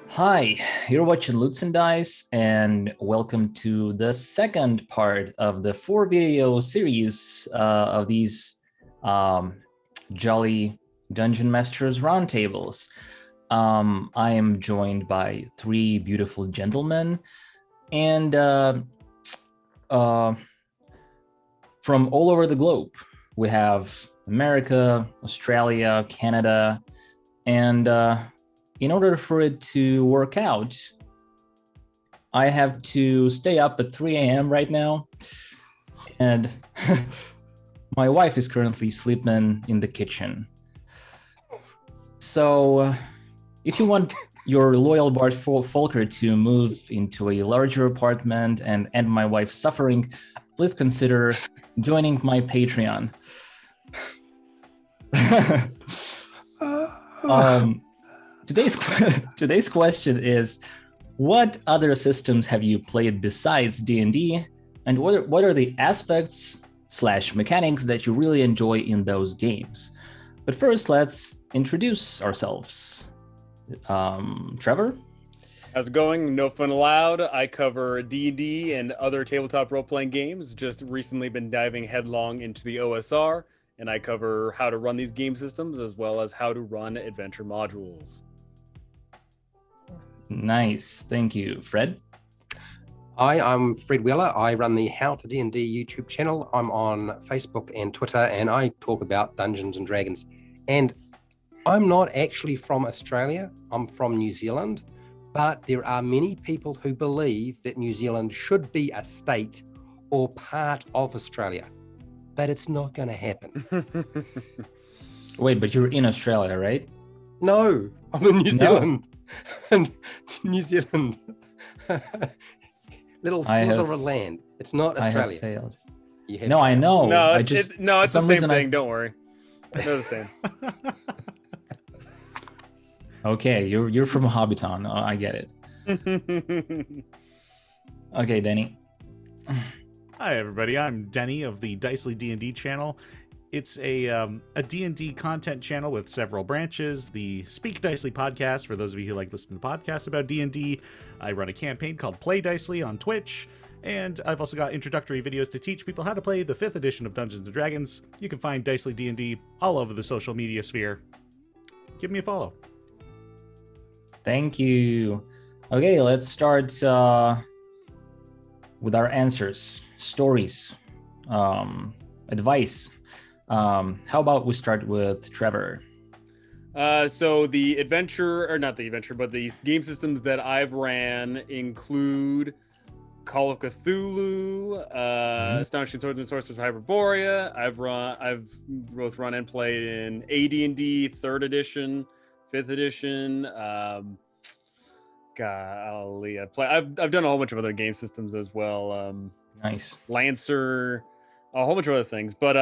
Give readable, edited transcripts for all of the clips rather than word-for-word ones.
Hi, you're watching Lutes&Dice, and welcome to the second part of the 4-video series of these jolly Dungeon Masters Roundtables. I am joined by three beautiful gentlemen, and from all over the globe. We have America, Australia, Canada, and in order for it to work out, I have to stay up at 3 a.m. right now. And my wife is currently sleeping in the kitchen. So if you want your loyal Bart Volker to move into a larger apartment and end my wife's suffering, please consider joining my Patreon. Today's question is, what other systems have you played besides D&D, and what are the aspects / mechanics that you really enjoy in those games? But first, let's introduce ourselves. Trevor? How's it going? No Fun Allowed. I cover D&D and other tabletop role-playing games. Just recently been diving headlong into the OSR, and I cover how to run these game systems as well as how to run adventure modules. Nice, thank you. Fred? Hi, I'm Fred Wheeler. I run the How to D&D YouTube channel. I'm on Facebook and Twitter, and I talk about Dungeons and Dragons. And I'm not actually from Australia. I'm from New Zealand, but there are many people who believe that New Zealand should be a state or part of Australia, but it's not going to happen. Wait, but you're in Australia, right? No, I'm in New Zealand. And New Zealand, little slither of land. It's not Australia. I have failed. No, I know. No, I it's the same thing. Don't worry, they're the same. Okay, you're from Hobbiton. Oh, I get it. Okay, Denny. Hi, everybody. I'm Denny of the Dicely D&D channel. It's a D&D content channel with several branches. The Speak Dicely podcast, for those of you who like listening to podcasts about D&D. I run a campaign called Play Dicely on Twitch. And I've also got introductory videos to teach people how to play the 5th edition of Dungeons & Dragons. You can find Dicely D&D all over the social media sphere. Give me a follow. Thank you. Okay, let's start with our answers, stories, advice. How about we start with Trevor? So the game systems that I've ran include Call of Cthulhu, Astonishing Swords and Sorcerers of Hyperborea. I've both run and played in AD&D 3rd edition, 5th edition. Golly, I've done a whole bunch of other game systems as well. Nice. Lancer, a whole bunch of other things. But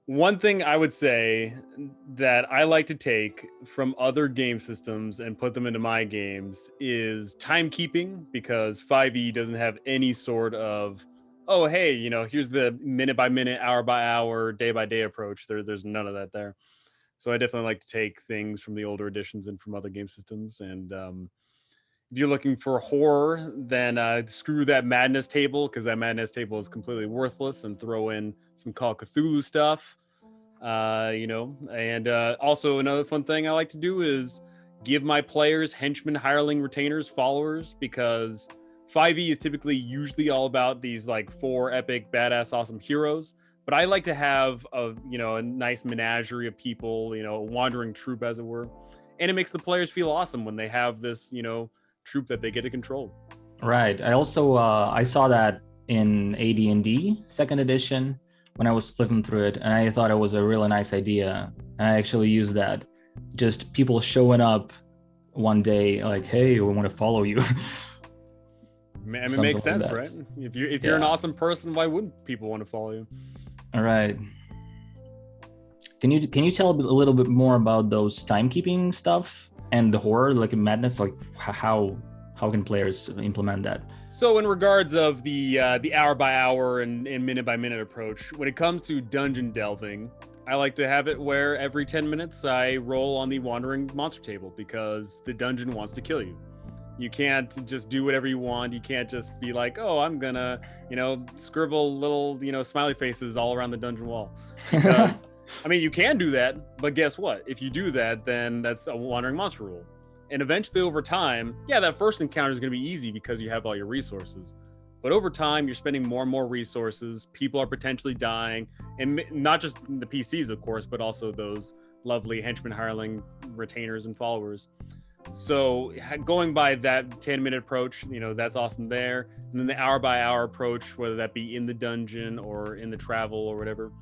one thing I would say that I like to take from other game systems and put them into my games is timekeeping, because 5e doesn't have any sort of, oh, hey, here's the minute by minute, hour by hour, day by day approach. There's none of that there. So I definitely like to take things from the older editions and from other game systems. And if you're looking for horror, then screw that madness table, because that madness table is completely worthless, and throw in some Call of Cthulhu stuff. And also another fun thing I like to do is give my players henchmen, hireling, retainers, followers, because 5e is typically usually all about these like 4 epic, badass, awesome heroes. But I like to have a nice menagerie of people, a wandering troop, as it were. And it makes the players feel awesome when they have this, troop that they get to control. Right. I also I saw that in AD&D 2nd edition when I was flipping through it, and I thought it was a really nice idea. And I actually used that. Just people showing up one day like, hey, we want to follow you. I mean, it makes sense, like, right? If you're an awesome person, why wouldn't people want to follow you? All right. Can you tell a little bit more about those timekeeping stuff and the horror, like madness? Like how can players implement that? So in regards of the hour by hour and minute by minute approach, when it comes to dungeon delving, I like to have it where every 10 minutes I roll on the wandering monster table because the dungeon wants to kill you. You can't just do whatever you want. You can't just be like, oh, I'm gonna, scribble little, smiley faces all around the dungeon wall. Because, I mean, you can do that, but guess what? If you do that, then that's a wandering monster rule. And eventually over time, yeah, that first encounter is gonna be easy because you have all your resources. But over time, you're spending more and more resources. People are potentially dying, and not just the PCs, of course, but also those lovely henchmen, hireling, retainers, and followers. So going by that 10-minute approach, that's awesome there. And then the hour-by-hour approach, whether that be in the dungeon or in the travel or whatever,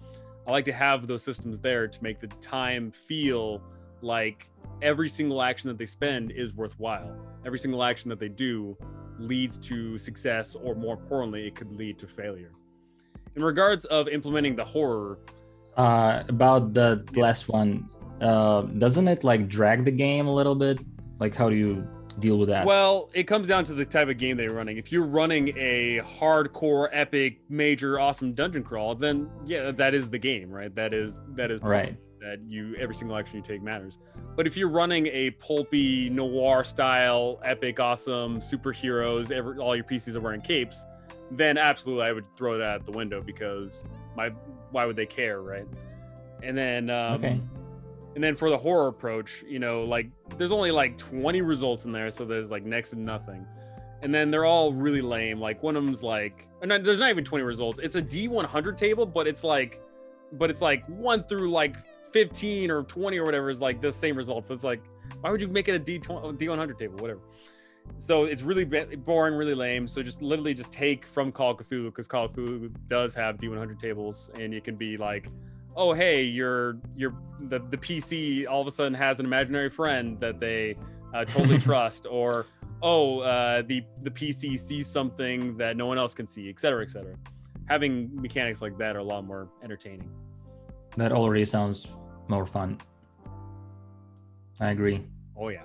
I like to have those systems there to make the time feel like every single action that they spend is worthwhile. Every single action that they do leads to success, or more importantly, it could lead to failure. In regards of implementing the horror, about the last one, doesn't it like drag the game a little bit? Like, how do you deal with that? Well, it comes down to the type of game they're running. If you're running a hardcore, epic, major, awesome dungeon crawl, then yeah, that is the game, right? That is right. That every single action you take matters. But if you're running a pulpy noir style, epic, awesome superheroes, all your PCs are wearing capes, then absolutely I would throw that out the window because why would they care, right? And then Okay. And then for the horror approach, there's only like 20 results in there, so there's like next to nothing. And then they're all really lame. Like one of them's like, there's not even 20 results. It's a D100 table, but it's like 1 through like 15 or 20 or whatever is like the same results. So it's like, why would you make it a D100 table, whatever? So it's really boring, really lame. So just literally just take from Call of Cthulhu, because Call of Cthulhu does have D100 tables, and it can be like, oh, hey, the PC all of a sudden has an imaginary friend that they totally trust, or the PC sees something that no one else can see, et cetera, et cetera. Having mechanics like that are a lot more entertaining. That already sounds more fun. I agree. Oh yeah.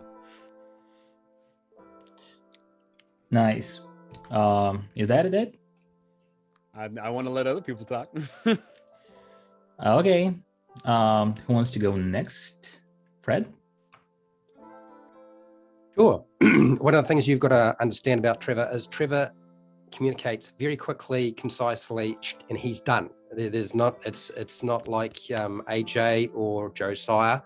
Nice. Is that it? I want to let other people talk. Okay. Who wants to go next? Fred? Sure. One of the things you've got to understand about Trevor is Trevor communicates very quickly, concisely, and he's done. It's not like AJ or Josiah,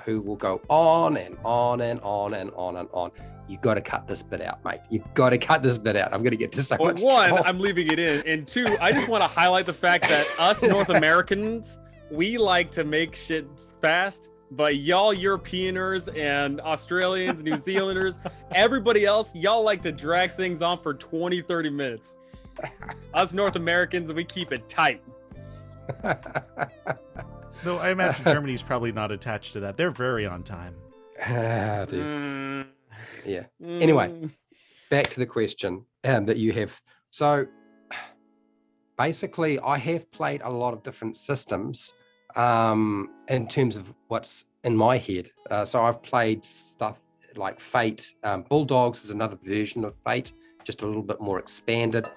who will go on and on and on and on and on. You've got to cut this bit out, mate. You've got to cut this bit out. I'm going to get to so much. One, I'm leaving it in. And two, I just want to highlight the fact that us North Americans, we like to make shit fast, but y'all Europeaners and Australians, New Zealanders, everybody else, y'all like to drag things on for 20, 30 minutes. Us North Americans, we keep it tight. Though I imagine Germany's probably not attached to that. They're very on time. Dude. Yeah. Anyway, back to the question that you have. So basically, I have played a lot of different systems in terms of what's in my head. So I've played stuff like Fate. Bulldogs is another version of Fate, just a little bit more expanded.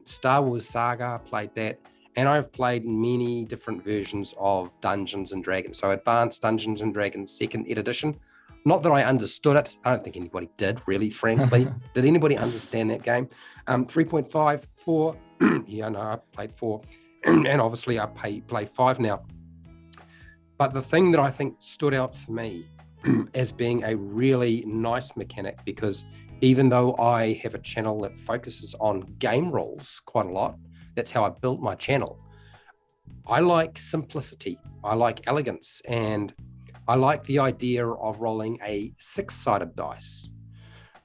Star Wars Saga, played that. And I've played many different versions of Dungeons and Dragons. So Advanced Dungeons and Dragons 2nd edition. Not that I understood it. I don't think anybody did, really, frankly. Did anybody understand that game? 3.5, 4. Yeah, no, I played 4. And obviously I play 5 now. But the thing that I think stood out for me as being a really nice mechanic, because even though I have a channel that focuses on game rules quite a lot, that's how I built my channel. I like simplicity. I like elegance. And I like the idea of rolling a 6-sided dice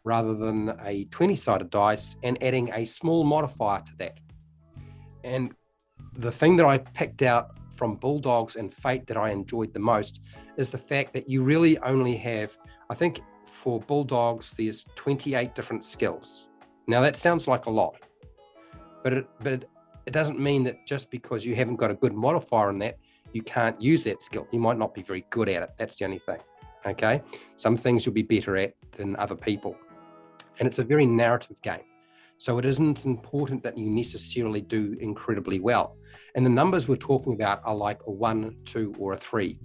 rather than a 20-sided dice and adding a small modifier to that. And the thing that I picked out from Bulldogs and Fate that I enjoyed the most is the fact that you really only have, I think for Bulldogs, there's 28 different skills. Now that sounds like a lot, but it doesn't mean that just because you haven't got a good modifier in that, you can't use that skill. You might not be very good at it. That's the only thing, okay? Some things you'll be better at than other people. And it's a very narrative game. So it isn't important that you necessarily do incredibly well. And the numbers we're talking about are like a 1, 2, or a 3,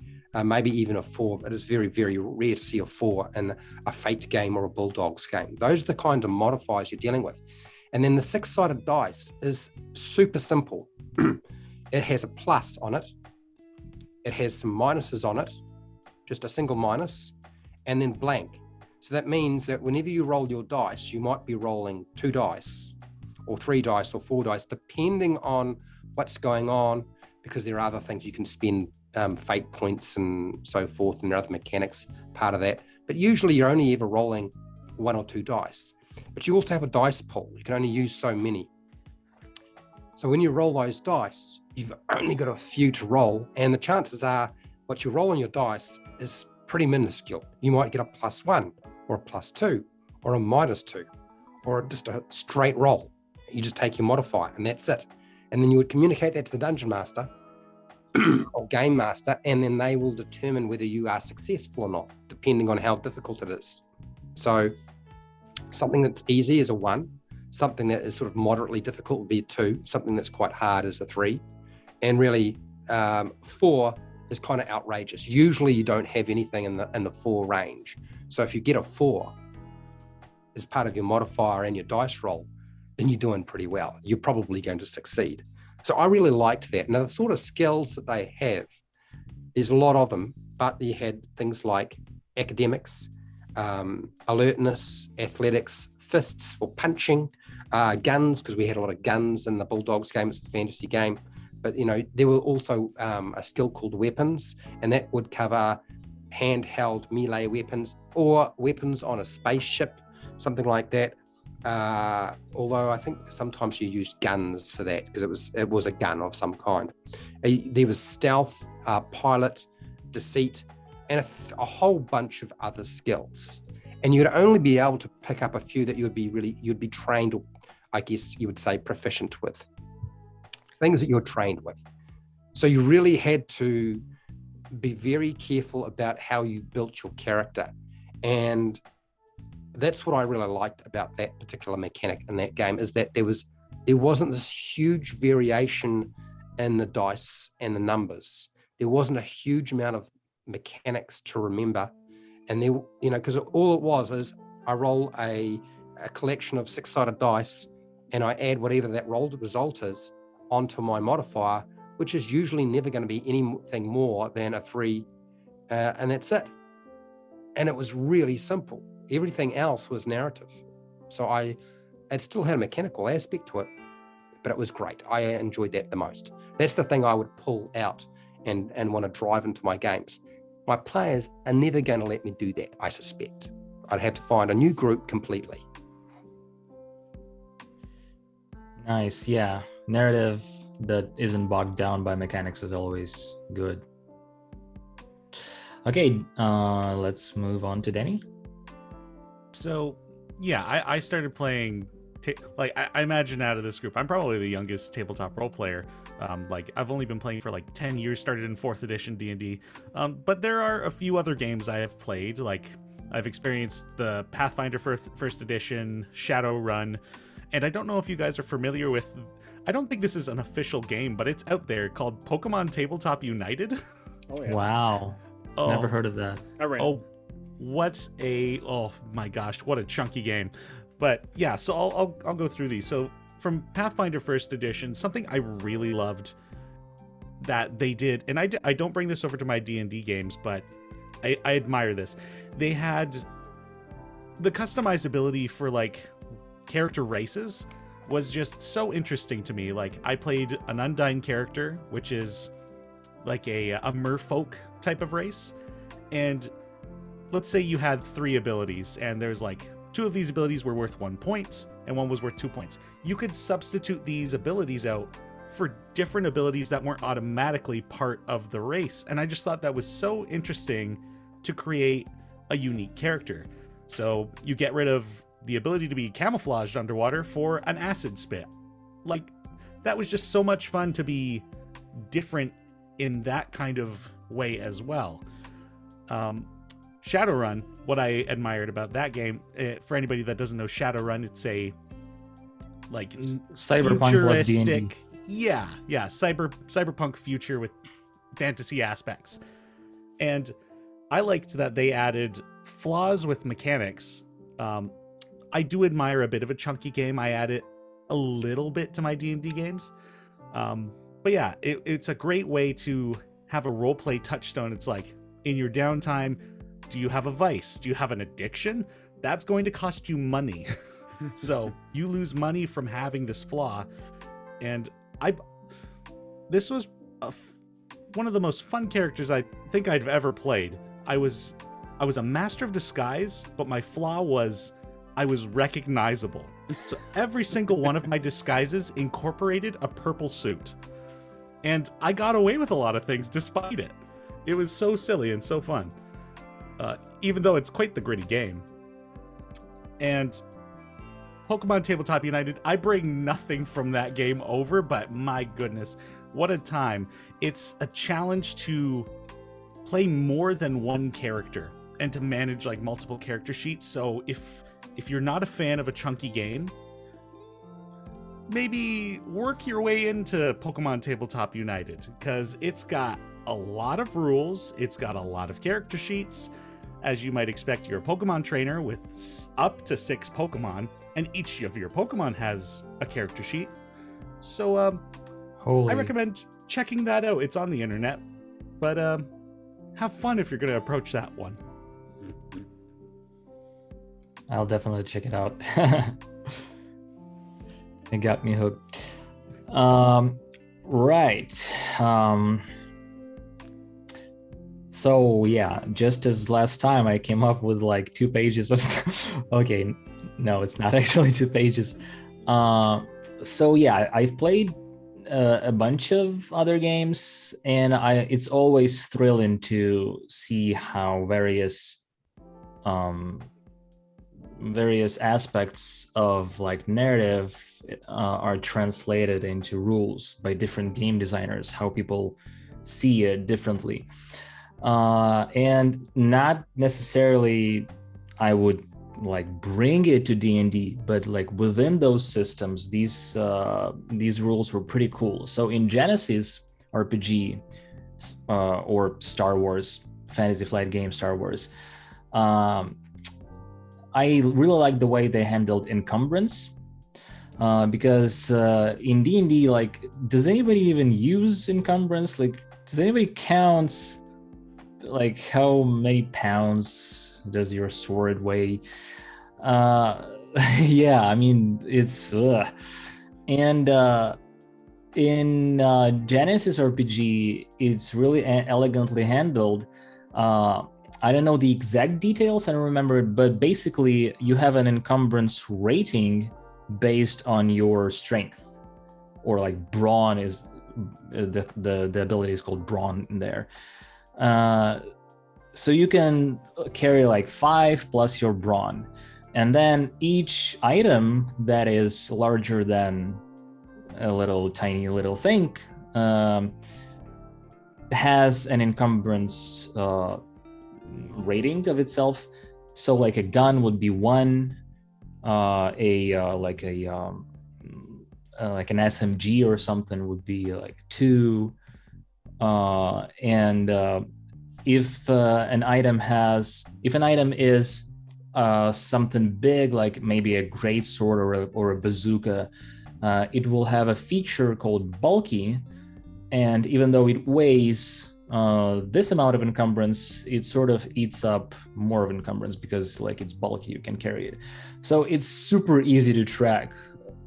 maybe even a 4, but it's very, very rare to see a 4 in a Fate game or a Bulldogs game. Those are the kind of modifiers you're dealing with. And then the 6-sided dice is super simple. It has a plus on it. It has some minuses on it, just a single minus, and then blank. So that means that whenever you roll your dice, you might be rolling 2 dice or 3 dice or 4 dice, depending on what's going on, because there are other things you can spend fate points and so forth, and there are other mechanics part of that. But usually you're only ever rolling 1 or 2 dice. But you also have a dice pool. You can only use so many. So when you roll those dice, you've only got a few to roll, and the chances are what you roll on your dice is pretty minuscule. You might get a +1 or a +2 or a -2 or just a straight roll. You just take your modifier and that's it. And then you would communicate that to the dungeon master or game master, and then they will determine whether you are successful or not, depending on how difficult it is. So something that's easy is a 1, something that is sort of moderately difficult would be a 2, something that's quite hard is a 3, and really 4 is kind of outrageous. Usually you don't have anything in the 4 range. So if you get a 4 as part of your modifier and your dice roll, then you're doing pretty well. You're probably going to succeed. So I really liked that. Now the sort of skills that they have, there's a lot of them, but you had things like academics, alertness, athletics, fists for punching, guns, because we had a lot of guns in the Bulldogs game. It's a fantasy game. But, you know, there were also a skill called weapons, and that would cover handheld melee weapons or weapons on a spaceship, something like that. Although I think sometimes you used guns for that because it was a gun of some kind. There was stealth, pilot, deceit, and a whole bunch of other skills. And you'd only be able to pick up a few that you'd be trained, or I guess you would say proficient with. Things that you're trained with. So you really had to be very careful about how you built your character. And that's what I really liked about that particular mechanic in that game, is that there wasn't this huge variation in the dice and the numbers. There wasn't a huge amount of mechanics to remember. And there, you know, because all it was is I roll a collection of 6-sided dice and I add whatever that rolled result is onto my modifier, which is usually never going to be anything more than a 3, and that's it. And it was really simple. Everything else was narrative. So it still had a mechanical aspect to it, but it was great. I enjoyed that the most. That's the thing I would pull out and want to drive into my games. My players are never going to let me do that, I suspect. I'd have to find a new group completely. Nice, yeah. Narrative that isn't bogged down by mechanics is always good. Okay, let's move on to Danny. So, yeah, I started playing, I imagine out of this group, I'm probably the youngest tabletop role player. I've only been playing for 10 years, started in 4th edition D&D. But there are a few other games I have played. I've experienced the Pathfinder first edition, Shadowrun, and I don't know if you guys are familiar with, I don't think this is an official game, but it's out there, called Pokemon Tabletop United. Oh, yeah. Wow. Oh, Never heard of that. oh my gosh, what a chunky game. But yeah, so I'll go through these. So from Pathfinder first edition, something I really loved that they did, and I don't bring this over to my D&D games, but I admire this. They had the customizability for character races was just so interesting to me. I played an Undyne character, which is a merfolk type of race, and let's say you had 3 abilities, and there's 2 of these abilities were worth 1 point and 1 was worth 2 points. You could substitute these abilities out for different abilities that weren't automatically part of the race, and I just thought that was so interesting to create a unique character. So you get rid of the ability to be camouflaged underwater for an acid spit. That was just so much fun to be different in that kind of way as well. Shadowrun, what I admired about that game, for anybody that doesn't know Shadowrun, like Cyberpunk plus D&D. futuristic. Yeah, cyberpunk future with fantasy aspects. And I liked that they added flaws with mechanics. I do admire a bit of a chunky game. I add it a little bit to my D&D games. But yeah, it's a great way to have a roleplay touchstone. It's like, in your downtime, do you have a vice? Do you have an addiction? That's going to cost you money. So you lose money from having this flaw. And this was one of the most fun characters I think I've ever played. I was a master of disguise, but my flaw was I was recognizable. So every single one of my disguises incorporated a purple suit. And I got away with a lot of things despite it. It was so silly and so fun. Even though it's quite the gritty game. And Pokemon Tabletop United, I bring nothing from that game over, but my goodness, what a time. It's a challenge to play more than one character and to manage like multiple character sheets. So if you're not a fan of a chunky game, maybe work your way into Pokemon Tabletop United, because it's got a lot of rules, it's got a lot of character sheets. As you might expect, you're a Pokemon trainer with up to 6 Pokemon, and each of your Pokemon has a character sheet. So I recommend checking that out. It's on the internet, but have fun if you're going to approach that one. I'll definitely check it out. It got me hooked. Right. So yeah, just as last time, I came up with like 2 pages of stuff. Okay, no, it's not actually 2 pages. So yeah, I've played a bunch of other games, and it's always thrilling to see how various aspects of like narrative are translated into rules by different game designers, how people see it differently. And not necessarily I would like bring it to D&D, but like within those systems, these rules were pretty cool. So in Genesis RPG or Star Wars Fantasy Flight game Star Wars, I really like the way they handled encumbrance, because in D&D, like, does anybody even use encumbrance? Like, does anybody count like how many pounds does your sword weigh? Yeah, I mean, it's and in Genesis RPG, it's really elegantly handled. I don't know the exact details, I don't remember it, but basically you have an encumbrance rating based on your strength, or like brawn is the ability is called brawn in there. So you can carry like 5 plus your brawn, and then each item that is larger than a tiny little thing has an encumbrance rating of itself. So like a gun would be 1, like an SMG or something would be like 2, and if an item is something big, like maybe a great sword or a bazooka, it will have a feature called bulky, and even though it weighs this amount of encumbrance, it sort of eats up more of encumbrance because like it's bulky, you can carry it. So it's super easy to track,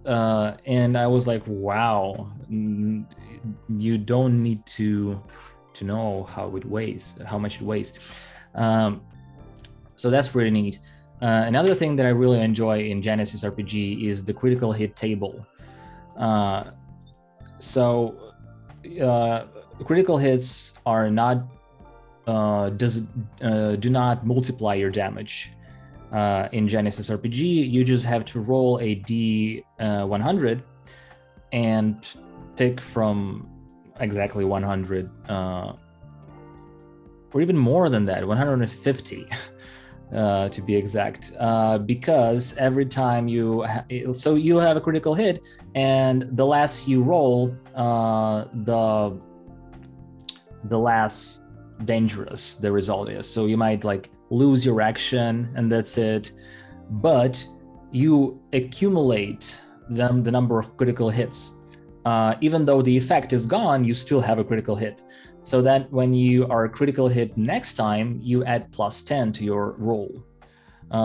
and I was like, wow, you don't need to know how much it weighs. So that's pretty neat. Another thing that I really enjoy in Genesis RPG is the critical hit table. Critical hits are not do not multiply your damage. In Genesis RPG, you just have to roll a D100 and pick from exactly 100, or even more than that, 150 to be exact, because every time so you have a critical hit, and the less you roll, the less dangerous the result is. So you might like lose your action and that's it, but you accumulate the number of critical hits. Even though the effect is gone, you still have a critical hit. So that when you are a critical hit next time, you add +10 to your roll.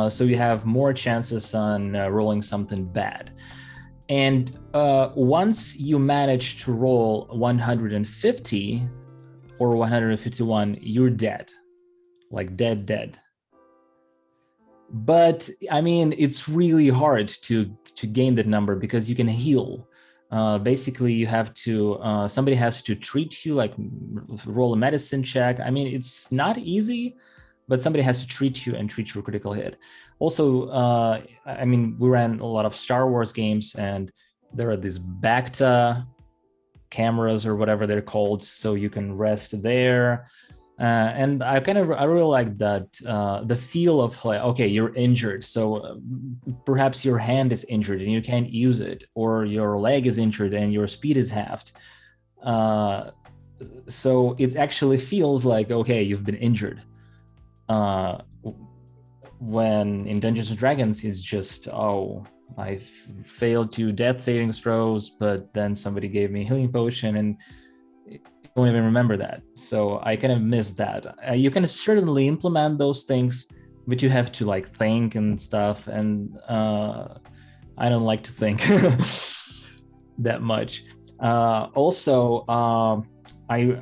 So you have more chances on rolling something bad. And once you manage to roll 150 or 151, you're dead. Like dead. But I mean, it's really hard to gain that number because you can heal. Basically, you have to, somebody has to treat you, like roll a medicine check. I mean, it's not easy, but somebody has to treat you and treat your critical hit. Also, I mean, we ran a lot of Star Wars games, and there are these Bacta cameras or whatever they're called, so you can rest there. And I really like that, the feel of like, okay, you're injured, so perhaps your hand is injured and you can't use it, or your leg is injured and your speed is halved. So it actually feels like, okay, you've been injured. When in Dungeons and Dragons, it's just, oh, I failed 2 death saving throws, but then somebody gave me a healing potion, and I don't even remember that. So I kind of miss that. You can certainly implement those things, but you have to like think and stuff, and I don't like to think that much. Also,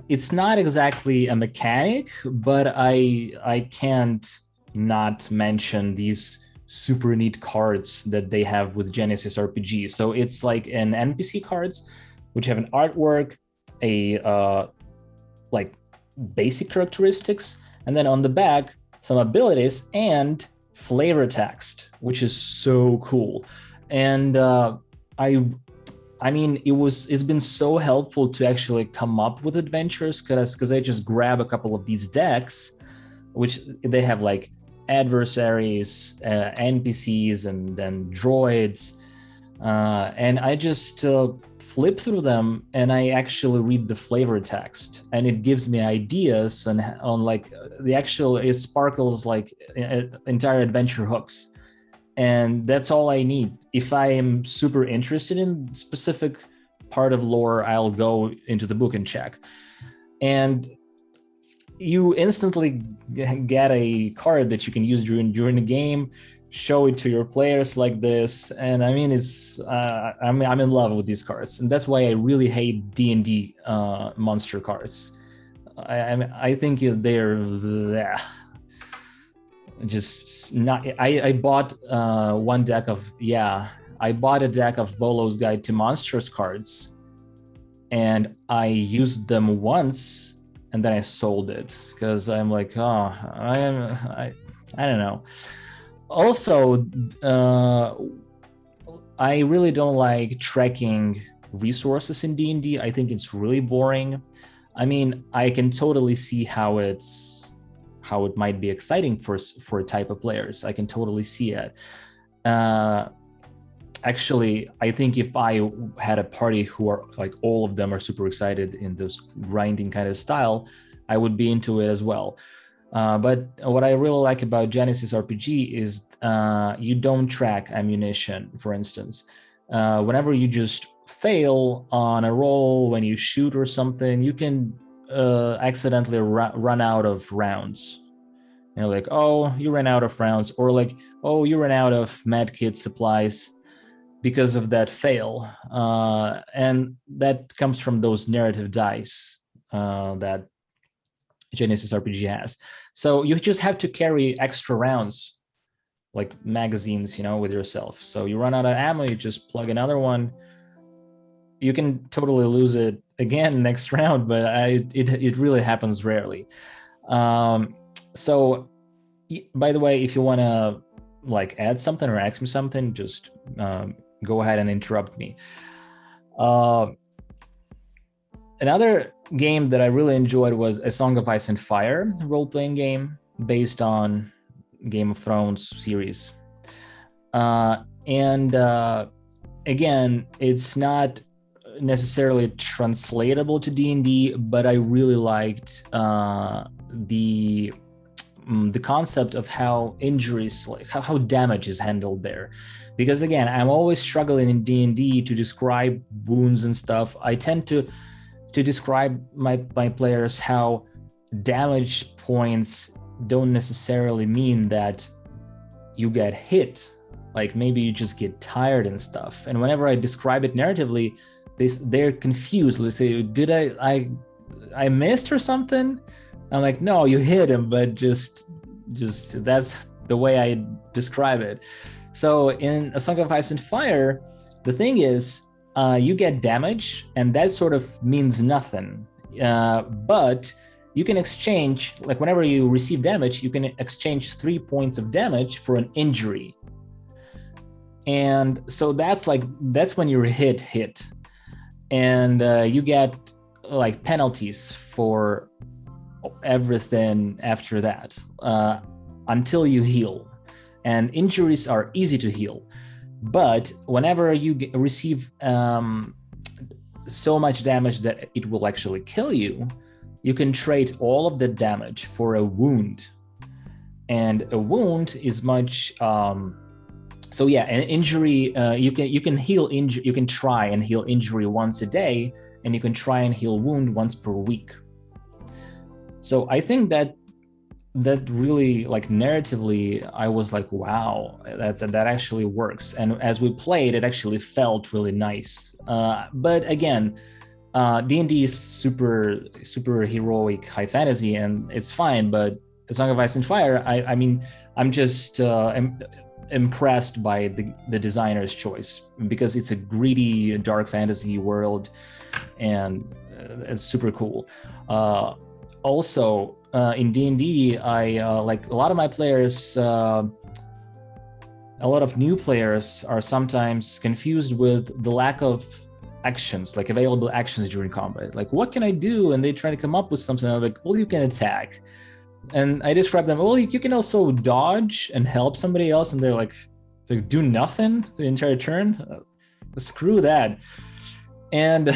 it's not exactly a mechanic, but I can't not mention these super neat cards that they have with Genesis RPG. So it's like an NPC cards, which have an artwork, a like basic characteristics, and then on the back some abilities and flavor text, which is so cool. And I mean, it's been so helpful to actually come up with adventures, because I just grab a couple of these decks, which they have like adversaries, NPCs, and then droids, and I just flip through them, and I actually read the flavor text, and it gives me ideas on like it sparkles like entire adventure hooks. And that's all I need. If I am super interested in specific part of lore, I'll go into the book and check. And you instantly get a card that you can use during the game, show it to your players like this. And I mean, I'm in love with these cards, and that's why I really hate D&D monster cards. I think they're just not. I bought one deck of I bought a deck of Volo's Guide to Monsters cards, and I used them once, and then I sold it because I'm like, I don't know. Also, I really don't like tracking resources in D&D. I think it's really boring. I mean, I can totally see how it might be exciting for a type of players. I can totally see it. Actually, I think if I had a party who are like all of them are super excited in this grinding kind of style, I would be into it as well. But what I really like about Genesis RPG is you don't track ammunition, for instance. Whenever you just fail on a roll, when you shoot or something, you can accidentally run out of rounds. You know, like, oh, you ran out of rounds, or like, oh, you ran out of medkit supplies because of that fail. And that comes from those narrative dice that Genesis RPG has. So you just have to carry extra rounds, like magazines, with yourself. So you run out of ammo, you just plug another one. You can totally lose it again next round, but it really happens rarely. So, by the way, if you want to like add something or ask me something, just go ahead and interrupt me. Another game that I really enjoyed was A Song of Ice and Fire role-playing game based on Game of Thrones series. And again, it's not necessarily translatable to D&D, but I really liked the concept of how injuries, like how damage is handled there. Because again, I'm always struggling in D&D to describe wounds and stuff. I tend to describe my players how damage points don't necessarily mean that you get hit. Like maybe you just get tired and stuff. And whenever I describe it narratively, they're confused. Let's say, did I missed or something? I'm like, no, you hit him, but just that's the way I describe it. So in A Song of Ice and Fire, the thing is, you get damage, and that sort of means nothing. But you can exchange, like whenever you receive damage, you can exchange 3 points of damage for an injury. And so that's when you're hit. And you get like penalties for everything after that until you heal. And injuries are easy to heal. But whenever you receive so much damage that it will actually kill you, you can trade all of the damage for a wound. And a wound is much so yeah, an injury, you can heal injury, you can try and heal injury once a day, and you can try and heal wound once per week. So I think that really, like narratively, I was like, wow, that actually works. And as we played, it actually felt really nice. But again, D&D is super heroic high fantasy, and it's fine. But A Song of Ice and Fire, I mean, I'm just impressed by the designer's choice, because it's a greedy dark fantasy world, and it's super cool. Also, in D&D, I like a lot of my players, a lot of new players are sometimes confused with the lack of actions, like available actions during combat. Like, what can I do? And they try to come up with something. I'm like, well, you can attack. And I describe them, well, you can also dodge and help somebody else. And they're like do nothing the entire turn. Screw that. And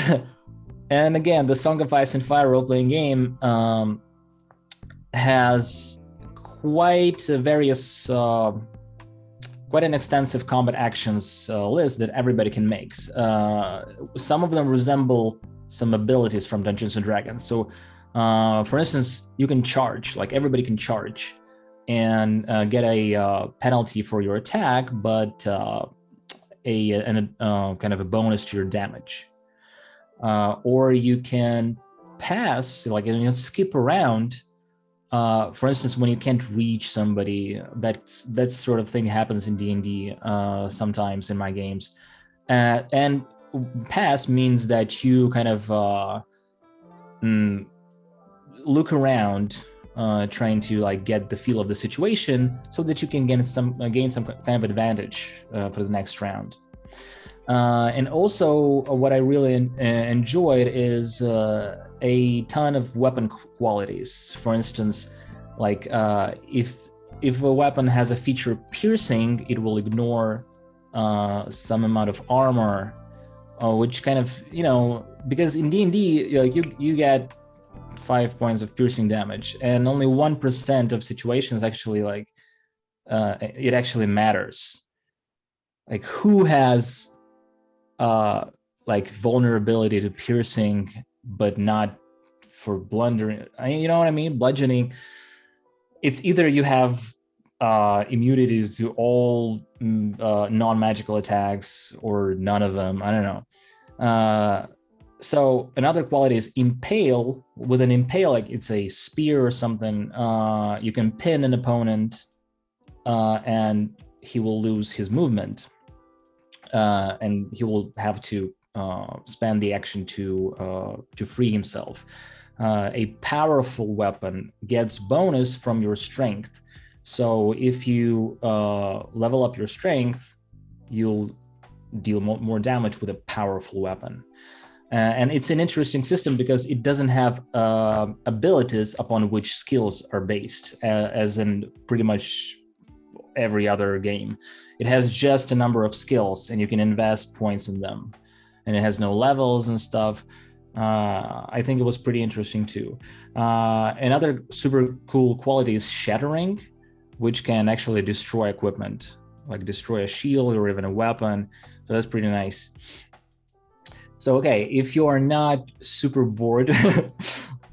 again, the Song of Ice and Fire role-playing game has quite an extensive combat actions list that everybody can make. Some of them resemble some abilities from Dungeons and Dragons. So for instance, you can charge, like everybody can charge and get a penalty for your attack, but a kind of a bonus to your damage. Or you can pass, like you skip around. For instance, when you can't reach somebody, that sort of thing happens in D&D sometimes in my games. And pass means that you kind of look around, trying to like get the feel of the situation so that you can gain some kind of advantage for the next round. And also what I really enjoyed is a ton of weapon qualities. For instance, like if a weapon has a feature piercing, it will ignore some amount of armor, which kind of, because in D&D, like you get 5 points of piercing damage, and only 1% of situations actually like it actually matters. Like who has like vulnerability to piercing, but not for blundering. You know what I mean? Bludgeoning. It's either you have immunity to all non-magical attacks or none of them. I don't know. So another quality is impale. With an impale, like it's a spear or something, you can pin an opponent and he will lose his movement. And he will have to spend the action to free himself. A powerful weapon gets bonus from your strength. So if you level up your strength, you'll deal more damage with a powerful weapon. And it's an interesting system because it doesn't have abilities upon which skills are based, as in pretty much every other game. It has just a number of skills, and you can invest points in them, and it has no levels and stuff. I think it was pretty interesting too. Another super cool quality is shattering, which can actually destroy equipment, like destroy a shield or even a weapon. So that's pretty nice. So, okay, if you are not super bored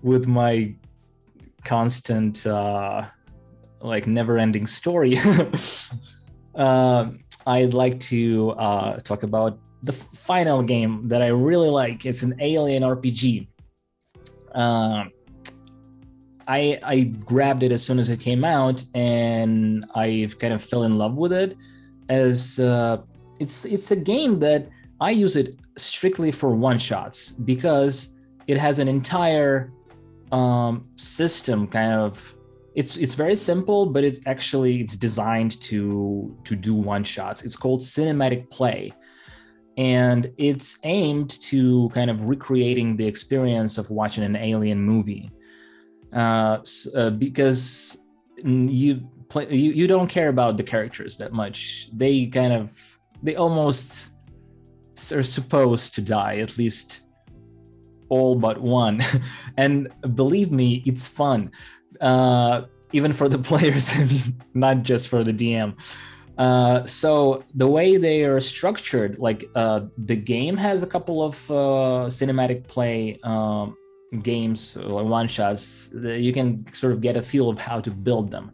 with my constant, like never-ending story, I'd like to talk about the final game that I really like. It's an alien RPG. I grabbed it as soon as it came out, and I kind of fell in love with it. As it's a game that I use it strictly for one-shots because it has an entire system. Kind of, it's very simple, but it's designed to do one-shots. It's called cinematic play. And it's aimed to kind of recreating the experience of watching an alien movie, because you don't care about the characters that much. They almost are supposed to die, at least all but one. And believe me, it's fun, even for the players. I mean, not just for the DM. So the way they are structured, like the game has a couple of cinematic play games or one-shots that you can sort of get a feel of how to build them.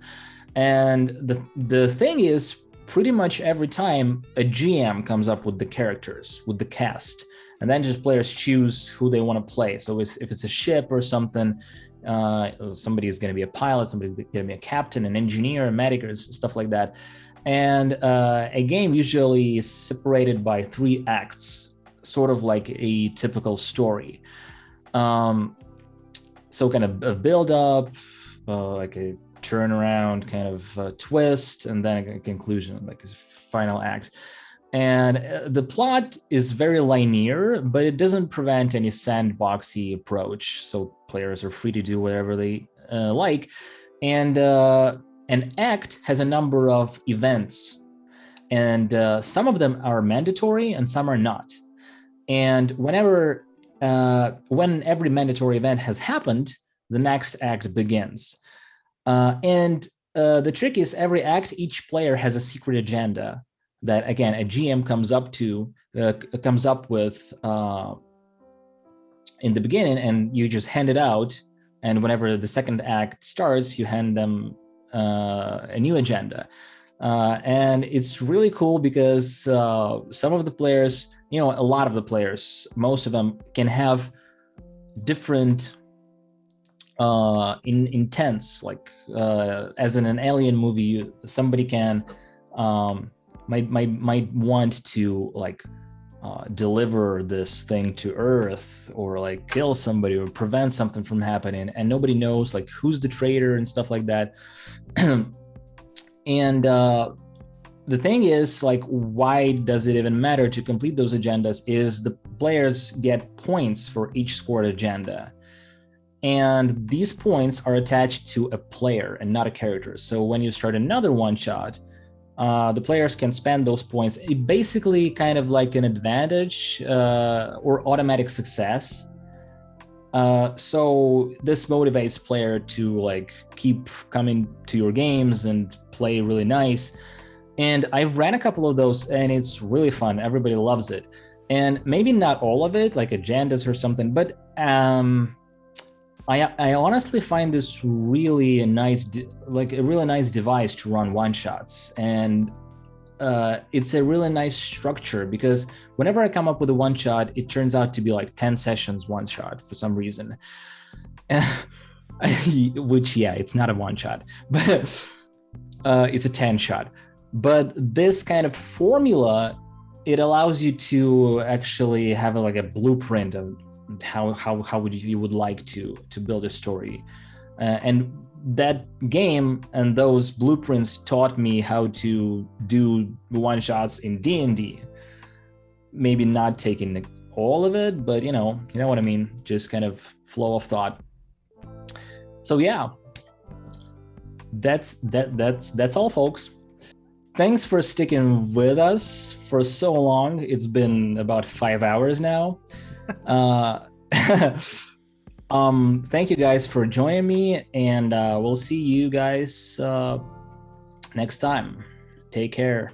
And the thing is, pretty much every time a GM comes up with the characters, with the cast, and then just players choose who they want to play. So if it's a ship or something, somebody is going to be a pilot, somebody's going to be a captain, an engineer, a medic, or stuff like that. And a game usually is separated by 3 acts, sort of like a typical story. So kind of a build-up, like a turnaround, kind of a twist, and then a conclusion, like a final act. And the plot is very linear, but it doesn't prevent any sandboxy approach. So players are free to do whatever they like. And an act has a number of events, and some of them are mandatory and some are not. And when every mandatory event has happened, the next act begins. And the trick is, every act, each player has a secret agenda that, again, a GM comes up with in the beginning, and you just hand it out. And whenever the second act starts, you hand them a new agenda. And it's really cool because some of the players, a lot of the players, most of them can have different intents. Like as in an alien movie, somebody can might want to like deliver this thing to Earth, or like kill somebody or prevent something from happening, and nobody knows like who's the traitor and stuff like that. And the thing is, like, why does it even matter to complete those agendas is the players get points for each scored agenda, and these points are attached to a player and not a character. So when you start another one shot, the players can spend those points. It basically kind of like an advantage or automatic success. So this motivates player to like keep coming to your games and play really nice. And I've ran a couple of those, and it's really fun. Everybody loves it. And maybe not all of it, like agendas or something, but I honestly find this really a really nice device to run one-shots. And it's a really nice structure, because whenever I come up with a one-shot, it turns out to be like 10 sessions one-shot for some reason. Which, yeah, it's not a one-shot, but it's a 10-shot. But this kind of formula, it allows you to actually have a blueprint of how would you would like to build a story. And that game and those blueprints taught me how to do one-shots in D&D. Maybe not taking all of it, but you know what I mean, just kind of flow of thought. So yeah, that's all, folks. thanks for sticking with us for so long. It's been about 5 hours now. Thank you guys for joining me, and we'll see you guys next time. Take care.